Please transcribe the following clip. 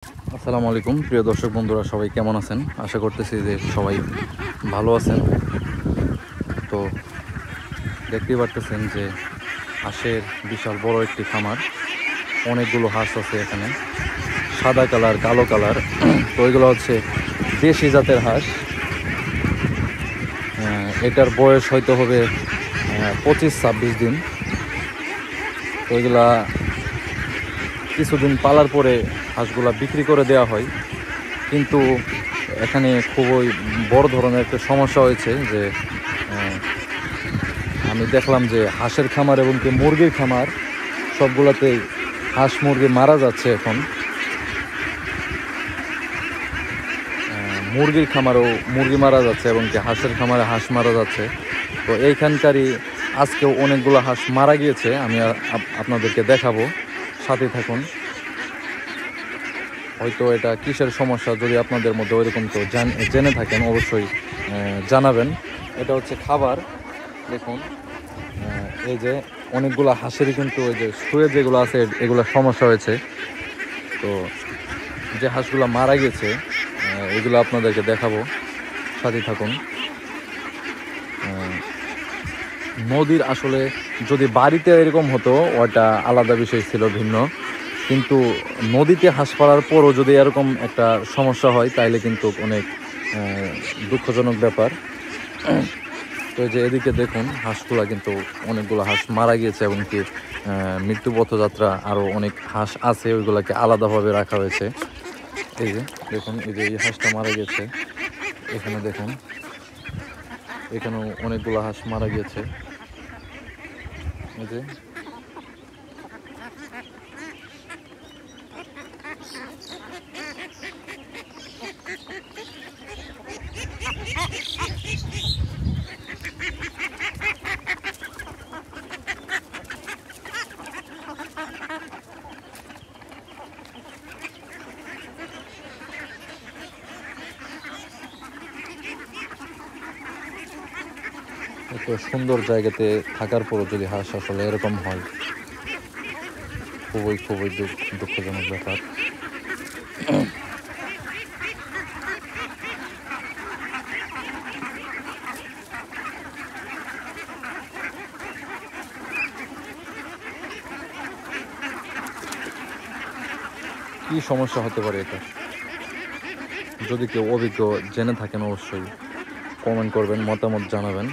আসসালামু আলাইকুম প্রিয় দর্শক বন্ধুরা, সবাই কেমন আছেন? আশা করতেছি যে সবাই ভালো আছেন। তো দেখতেই পারতেছেন যে হাঁসের বিশাল বড় একটি খামার, অনেকগুলো হাঁস আছে এখানে, সাদা কালার কালো কালার। তো এগুলো হচ্ছে দেশি জাতের হাঁস। এটার বয়স হয়তো হবে 25-26 দিন। তো এগুলা কিছুদিন পালার পরে হাঁসগুলা বিক্রি করে দেওয়া হয়, কিন্তু এখানে খুবই বড় ধরনের একটা সমস্যা হয়েছে যে আমি দেখলাম যে হাঁসের খামার এবং কি মুরগির খামার সবগুলোতেই হাঁস মুরগি মারা যাচ্ছে। এখন মুরগির খামারেও মুরগি মারা যাচ্ছে এবং কি হাঁসের খামারে হাঁস মারা যাচ্ছে। তো এইখানকারই আজকেও অনেকগুলো হাঁস মারা গিয়েছে, আমি আপনাদেরকে দেখাবো, সাথে থাকুন। হয়তো এটা কিসের সমস্যা, যদি আপনাদের মধ্যে ওইরকম তো জেনে থাকেন অবশ্যই জানাবেন। এটা হচ্ছে খাবার। দেখুন, এই যে অনেকগুলো হাঁসেরই কিন্তু ওই যে শুয়ে যেগুলো আছে এগুলো সমস্যা হয়েছে। তো যে হাঁসগুলো মারা গেছে এগুলো আপনাদেরকে দেখাবো, সাথে থাকুন। নদীর আসলে যদি বাড়িতে এরকম হতো ওটা আলাদা বিষয় ছিল, ভিন্ন। কিন্তু নদীতে হাঁস পালার পরও যদি এরকম একটা সমস্যা হয় তাইলে কিন্তু অনেক দুঃখজনক ব্যাপার। তো এই যে এদিকে দেখুন, হাঁসগুলা কিন্তু অনেকগুলো হাঁস মারা গিয়েছে এবং কি মৃত্যু পথযাত্রা আরও অনেক হাঁস আছে, ওইগুলাকে আলাদাভাবে রাখা হয়েছে। এই যে দেখুন, এই যে এই হাঁসটা মারা গেছে, এখানে দেখুন, এখানেও অনেকগুলো হাঁস মারা গিয়েছে। এই যে এত সুন্দর জায়গাতে থাকার পরও যদি হাঁস আসলে এরকম হয়, খুবই খুবই দুঃখজনক ব্যাপার। কি সমস্যা হতে পারে এটা? যদি কেউ অভিজ্ঞ জেনে থাকেন অবশ্যই কমেন্ট করবেন, মতামত জানাবেন।